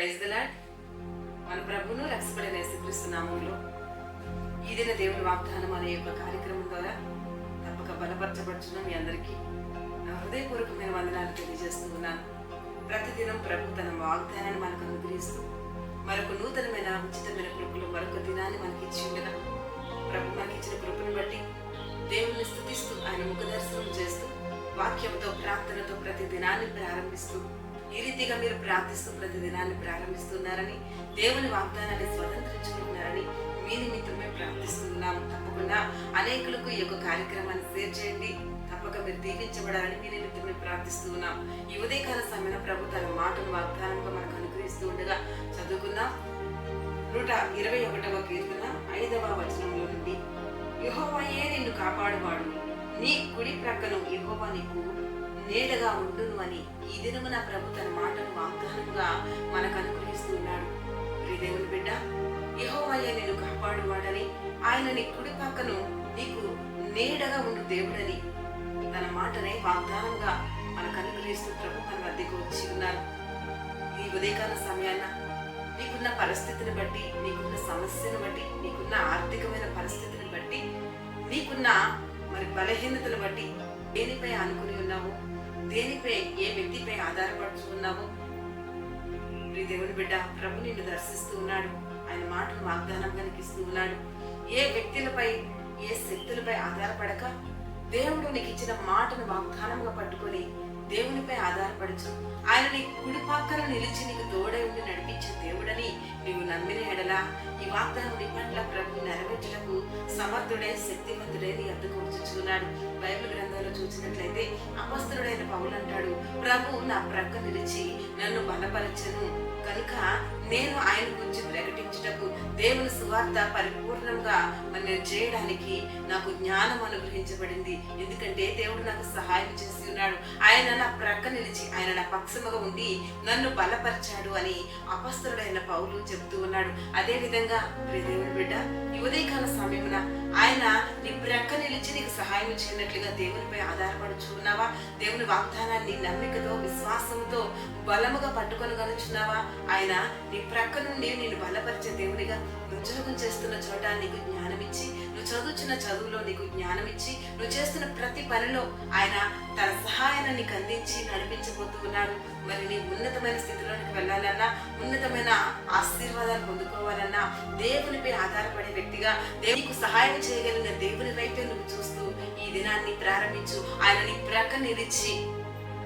Praise the lord. మన ప్రభువును రక్షకుడైన యేసుక్రీస్తు నామములో ఈ దిన దేవుని వాగ్దానం అనే యొక్క కార్యక్రమం ద్వారా తప్పక బలపరచబడుతున్న మీ అందరికీ నా హృదయపూర్వకమైన వందనాలు తెలియజేస్తూ ఉన్నాను. ప్రతిదినం ప్రభు తన వాగ్దానాన్ని మనకు అనుగ్రహిస్తూ మరొక నూతనమైన ఉచితమైన కృపలు మరొక దినాన్ని మనకి ఇచ్చి ఉండగా ప్రభు మనకి ఇచ్చిన కృపను బట్టి దేవుని స్తుతిస్తూ ఆయన ముఖ దర్శనం చేస్తూ వాక్యంతో ప్రార్థనతో ప్రతి దినాన్ని ప్రారంభిస్తూ ఈ రీతిగా మీరు ప్రార్థిస్తూ ప్రతి దినాన్ని ప్రారంభిస్తున్నారని దేవుని వాగ్దానాన్ని స్వతంత్రించుకుంటున్నారని మీ నిమిత్తమే ప్రార్థిస్తున్నాము. తప్పకుండా అనేకులకు ఈ యొక్క కార్యక్రమాన్ని షేర్ చేయండి. తప్పక మీరు దీవించబడాలని మీ నిమిత్తమే ప్రార్థిస్తూ ఉన్నాం. ఈ ఉదయకాల సమయంలో ప్రభు తన మాటను వాగ్దానంగా మనకు అనుగ్రహిస్తూ ఉండగా చదువుకుందాం. 121వ కీర్తన 5వ వచనంలో నుండి, యెహోవాయే నిన్ను కాపాడువాడు, నీ కుడి ప్రక్కను యెహోవా నీకు నీడగా ఉండును అని ఈ దినమున ప్రభు తన మాటను వాగ్దానంగా మనకు అనుగ్రహిస్తూ ఉన్నాడు. దేవుని బిడ్డ, యెహోవాయే నిన్ను కాపాడువాడని, ఆయన నీ కుడి పక్కను నీకు నీడగా ఉండు దేవుడని తన మాటనే వాగ్దానంగా మనకు అనుగ్రహిస్తూ ప్రభు మన వద్దకు వచ్చి ఉన్నారు. ఈ ఉదయకాల సమయాన నీకున్న పరిస్థితిని బట్టి, నీకున్న సమస్యను బట్టి, నీకున్న ఆర్థికమైన పరిస్థితిని బట్టి, నీకున్న మరి బలహీనతను బట్టి దేనిపై ఆనుకుని ఉన్నావు, దేనిపై ఏ వ్యక్తిపై ఆధారపడుతున్నావు, దేవుని బిడ్డ ప్రభు నిన్ను దర్శిస్తూ ఉన్నాడు. ఆయన మాటను వాగ్దానం కనిపిస్తూ ఉన్నాడు. ఏ వ్యక్తులపై ఏ శక్తులపై ఆధారపడక దేవుడు నీకు ఇచ్చిన మాటను వాగ్దానంగా పట్టుకొని దేవునిపై ఆధారపడచ్చు. ఆయన నీ కుడి పక్కన నిలిచి నీకు తోడై ఉండి నడిపించే దేవుడని నీవు నమ్మిన ఎడలా ఈ వాగ్దానం నీ పట్ల ప్రభు నెరవేర్చలకు సమర్థుడే, శక్తివంతుడే నీ అద్దకు వచ్చుచున్నాడు. బైబిల్ గ్రంథంలో చూసినట్లయితే అపొస్తలుడైన పౌలు అంటాడు, ప్రభు నా ప్రక్క నిలిచి నన్ను బలపరచను కనుక నేను ఆయన గురించి ప్రకటించుటకు దేవుని సువార్త పరిపూర్ణంగా నేను చేయడానికి నాకు జ్ఞానం అనుగ్రహించబడింది. ఎందుకంటే దేవుడు నాకు సహాయం చేసి ఉన్నాడు. ఆయన నా ప్రక్క నిలిచి ఆయన నా పక్షముగా ఉండి నన్ను బలపరిచాడు అని అపొస్తలుడైన పౌలు చెబుతూ ఉన్నాడు. అదే విధంగా దేవుని బిడ్డ, ఈ ఉదయకాల సమయమున ఆయన నీ ప్రక్క నిలిచి నీకు సహాయం చేయనట్లుగా దేవునిపై ఆధారపడుచున్నావా? దేవుని వాగ్దానాన్ని నమ్మికతో విశ్వాసంతో బలముగా పట్టుకొని కనుచున్నావా? ఆయన నీ ప్రక్క నుండి నేను బలపరిచే దేవుడిగా, ఉద్యోగం చేస్తున్న చోట నీకు జ్ఞానం ఇచ్చి, నువ్వు చదువుతున్న చదువులో నీకు జ్ఞానం ఇచ్చి, నువ్వు చేస్తున్న ప్రతి పనిలో ఆయన తన సహాయాన్ని నీకు అందించి నడిపించబోతూ ఉన్నాడు. మరి నీ ఉన్నతమైన స్థితిలోనికి వెళ్ళాలన్నా, ఉన్నతమైన ఆశీర్వాదాలు పొందుకోవాలన్నా దేవునిపై ఆధారపడే వ్యక్తిగా, దేవునికి సహాయం చేయగలిగిన దేవుని వైపే నువ్వు చూస్తూ ఈ దినాన్ని ప్రారంభించు. ఆయన నీ ప్రక్క నిలిచి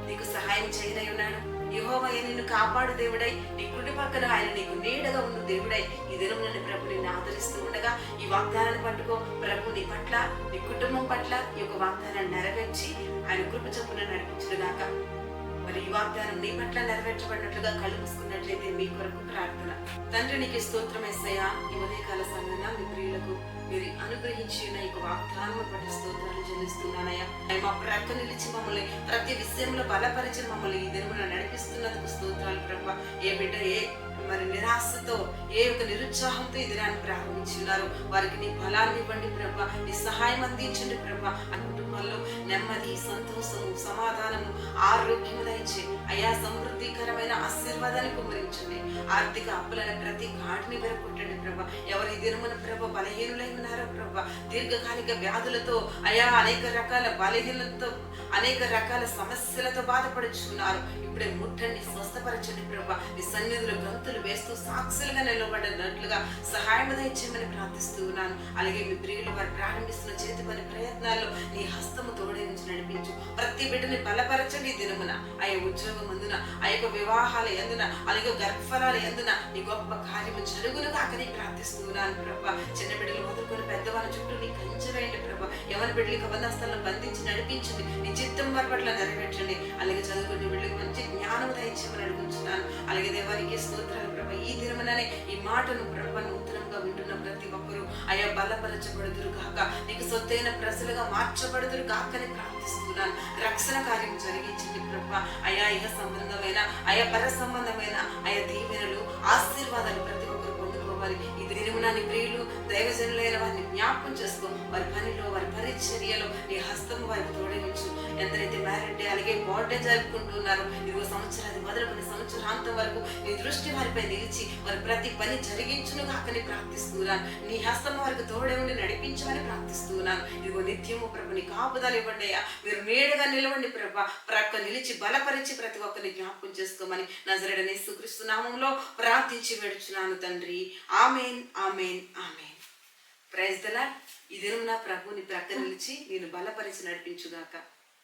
నీకు సహాయం చేయనై ఉన్నాడు. యెహోవాయే నిన్ను కాపాడు దేవుడై, నీ కుడి పక్కన ఆయన నీకు నీడగా ఉన్న దేవుడై ఈ దినం నుండి ప్రభు నిన్ను ఆదరిస్తూ ఉండగా ఈ వాగ్దానాన్ని పట్టుకో. ప్రభు నీ పట్ల, నీ కుటుంబం పట్ల ఈ యొక్క వాగ్దానాన్ని నెరవేర్చి ఆయన కృప చొప్పున నడిపించుగాక. మరి ఈ వాగ్దానం నీ పట్ల నెరవేర్చబడినట్లుగా కళ్ళు మూసుకున్నట్లయితే మీ కొరకు ప్రార్థన. తండ్రి నీకు స్తోత్రం యేసయ్యా. ఈ ఉదయకాల సమయంలో మీ ప్రియులకు మీరు అనుగ్రహించిన ఈ వాగ్దానం బట్టి స్తోత్రాలు చెల్లిస్తున్నానయ్యా. మా ప్రక్క నిలిచి మమ్మల్ని ప్రతి విషయంలో బలపరిచిన మమ్మల్ని ఈ దినమున నడిపిస్తున్నందుకు స్తోత్రాలు ప్రభా. ఏ బిడ్డ ఏ మరి నిరాశతో, ఏ ఒక నిరుత్సాహంతో ఈ దినాన్ని ప్రారంభించున్నారు, వారికి నీ బలాన్ని ఇవ్వండి ప్రభా, నీ సహాయం అందించండి ప్రభా. ఆ కుటుంబాల్లో నెమ్మది, సంతోషము, సమాధానము, ఆరోగ్యము దయచే అయా, సమృద్ధికరమైన ఆశీర్వాదాన్ని కుమ్మరించండి. ఆర్థిక అప్పులైన ప్రతి ఘాటిని వెరగొట్టండి ప్రభా. ఎవరి దినమున ప్రభా బలహీనులై ఉన్నారో ప్రభా, దీర్ఘకాలిక వ్యాధులతో అయా, అనేక రకాల బలహీనలతో, అనేక రకాల సమస్యలతో బాధపడుచున్నారు, ఇప్పుడే ముట్టండి, స్వస్థపరచండి ప్రభా. నీ సన్నిధిలో గంతులు వేస్తూ సాక్షులుగా నిలబడినట్లుగా సహాయం దయచేయమని ప్రార్థిస్తూ ఉన్నాను. అలాగే మీ ప్రియులు వారు ప్రారంభిస్తున్న చేతి పని ప్రయత్నాల్లో నీ హస్తము తోడే నుంచి నడిపించు. ప్రతి బిడ్డని బలపరచండి. దినమున ఆయా ఉద్యోగం అందున, ఆ యొక్క వివాహాల ఎందున, అలాగే గర్భఫలాల ఎందున నీ గొప్ప కార్యము జరుగును కాకని ప్రార్థిస్తూ ఉన్నాను ప్రభా. చిన్న బిడ్డలు మొదలుకొని పెద్దవాళ్ళ చుట్టూ నీ కంచె వేయండి ప్రభా. ఎవరి బిడ్డలకి అబంధస్థలను బంధించి నడిపించండి. నీ చిత్తం వారి పట్ల నెరవేర్చండి. అలాగే చదువుకునే బిడ్డలకు మంచి జ్ఞానం దయచేయమని అడుగుతున్నాను. అలాగే దేవానికి స్తోత్రాలు ప్రభా. ఈ దినముననే ఈ మాటను ప్రభా నూతనంగా వింటున్న ప్రతి ఒక్కరూ అయా బలపరచబడుదురు కాక, నీకు సొత్తైన ప్రజలుగా మార్చబడుదురు కాకని ప్రార్థిస్తున్నాను. రక్షణ కార్యం జరిగించండి ప్రభా. అయా ఇహ సంబంధమైన, అయా పర సంబంధమైన అయా దీవెనలు, ఆశీర్వాదాలు ప్రతి ఒక్కరు పొందుకోవాలి. ఈ దినమున నీ ప్రియులు దైవజనులైన వారిని జ్ఞాపకం చేసుకో. వారి పనిలో, వారి పరిచర్యలో నీ హస్తము వారికి తోడగించు. ఎందరైతే మ్యారిడ్, అలాగే బర్త్డే జరుపుకుంటున్నారు. ఇదిగో సంవత్సరాది మొదలుకొని సంవత్సరాంతం వరకు నీ దృష్టి వారిపై నిలిచి వారి ప్రతి పని జరిగించును గాకని ప్రార్థిస్తున్నాను. నీ హస్తం వారికి తోడే ఉండి నడిపించమని ప్రార్థిస్తున్నాను. ఇదిగో నిత్యము ప్రభు నీ కాపుదలు ఇవ్వండి అయ్యా. మీరు మేడుగా నిలవండి ప్రభా. ప్రక్క నిలిచి బలపరిచి ప్రతి ఒక్కరిని జ్ఞాపకం చేసుకోమని నజరేయుడైన యేసుక్రీస్తు నామములో ప్రార్థించి వేడుచున్నాను తండ్రి. Amen, amen, amen. Praise the Lord. ఈ దినం నా ప్రభుని ప్రక్క నిలిచి నేను బలపరిచి నడిపించుగాక.